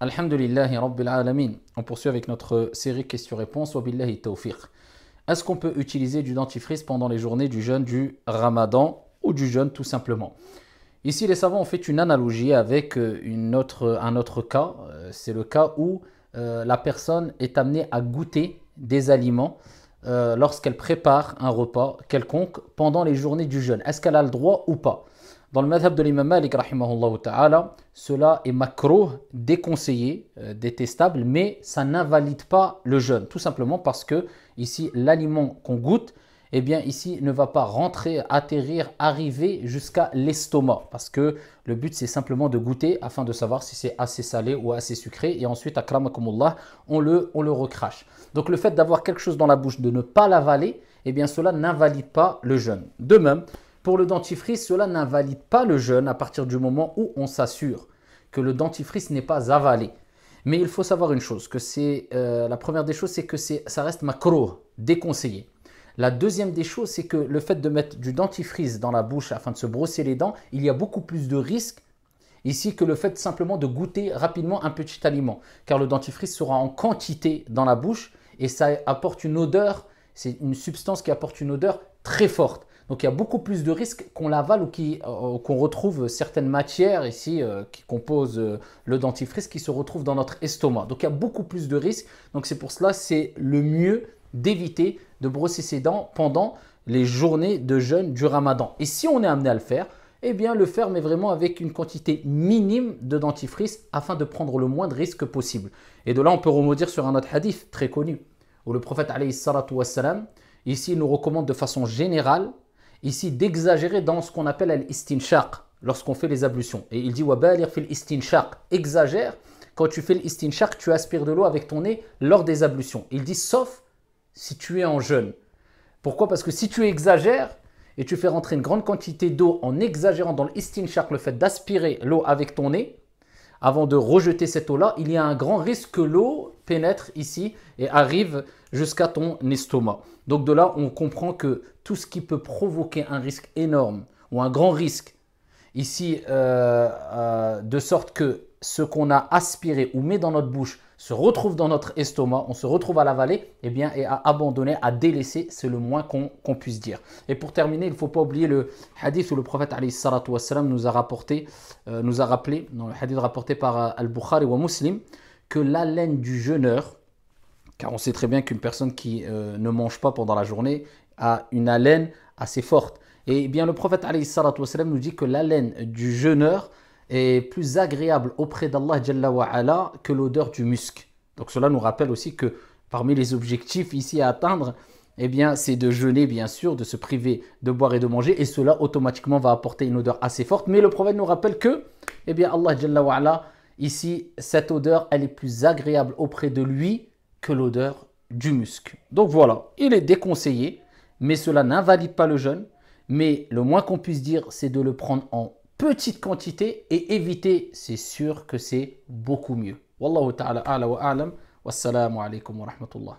Alhamdulillahi Rabbil Alamin. On poursuit avec notre série questions-réponses. Wa billahi tawfiq. Est-ce qu'on peut utiliser du dentifrice pendant les journées du jeûne du Ramadan ou du jeûne tout simplement? Ici, les savants ont fait une analogie avec un autre cas. C'est le cas où la personne est amenée à goûter des aliments lorsqu'elle prépare un repas quelconque pendant les journées du jeûne. Est-ce qu'elle a le droit ou pas? Dans le madhab de l'imam Malik, rahimahullah ta'ala, cela est makrouh, déconseillé, détestable, mais ça n'invalide pas le jeûne. Tout simplement parce que ici, l'aliment qu'on goûte, eh bien ici, ne va pas rentrer, atterrir, arriver jusqu'à l'estomac. Parce que le but, c'est simplement de goûter afin de savoir si c'est assez salé ou assez sucré. Et ensuite, akramakumullah, on le recrache. Donc le fait d'avoir quelque chose dans la bouche, de ne pas l'avaler, eh bien cela n'invalide pas le jeûne. De même, pour le dentifrice, cela n'invalide pas le jeûne à partir du moment où on s'assure que le dentifrice n'est pas avalé. Mais il faut savoir une chose, que la première des choses, c'est que ça reste makrouh, déconseillé. La deuxième des choses, c'est que le fait de mettre du dentifrice dans la bouche afin de se brosser les dents, il y a beaucoup plus de risques ici que le fait simplement de goûter rapidement un petit aliment. Car le dentifrice sera en quantité dans la bouche et ça apporte une odeur, c'est une substance qui apporte une odeur très forte. Donc il y a beaucoup plus de risques qu'on l'avale ou qu'on retrouve certaines matières ici qui composent le dentifrice qui se retrouvent dans notre estomac. Donc il y a beaucoup plus de risques. Donc c'est pour cela c'est le mieux d'éviter de brosser ses dents pendant les journées de jeûne du Ramadan. Et si on est amené à le faire, eh bien le faire mais vraiment avec une quantité minime de dentifrice afin de prendre le moins de risques possible. Et de là on peut remonter sur un autre hadith très connu où le prophète alayhi salatu wassalam ici nous recommande de façon générale ici d'exagérer dans ce qu'on appelle l'istinshaq lorsqu'on fait les ablutions. Et il dit wabalir fil istinshaq, exagère quand tu fais l'istinshaq, tu aspires de l'eau avec ton nez lors des ablutions. Il dit sauf si tu es en jeûne. Pourquoi? Parce que si tu exagères et tu fais rentrer une grande quantité d'eau en exagérant dans l'istinshaq, le fait d'aspirer l'eau avec ton nez, avant de rejeter cette eau-là, il y a un grand risque que l'eau pénètre ici et arrive jusqu'à ton estomac. Donc de là, on comprend que tout ce qui peut provoquer un risque énorme ou un grand risque ici, de sorte que ce qu'on a aspiré ou met dans notre bouche se retrouve dans notre estomac, on se retrouve à l'avaler, eh bien, et à abandonner, à délaisser, c'est le moins qu'on puisse dire. Et pour terminer, il ne faut pas oublier le hadith où le prophète alayhi salatu wassalam nous a rappelé, dans le hadith rapporté par Al-Bukhari wa Muslim, que l'haleine du jeûneur, car on sait très bien qu'une personne qui ne mange pas pendant la journée a une haleine assez forte. Et bien le prophète alayhi salatu wassalam nous dit que l'haleine du jeûneur est plus agréable auprès d'Allah Jalla wa Ala que l'odeur du musc. Donc cela nous rappelle aussi que parmi les objectifs ici à atteindre, eh bien, c'est de jeûner bien sûr, de se priver de boire et de manger, et cela automatiquement va apporter une odeur assez forte. Mais le prophète nous rappelle que, eh bien, Allah Jalla wa Ala, ici, cette odeur, elle est plus agréable auprès de lui que l'odeur du musc. Donc voilà, il est déconseillé, mais cela n'invalide pas le jeûne. Mais le moins qu'on puisse dire, c'est de le prendre en petite quantité et éviter, c'est sûr que c'est beaucoup mieux. Wallahu ta'ala a'la wa a'lam. Wassalamu alaikum wa rahmatullah.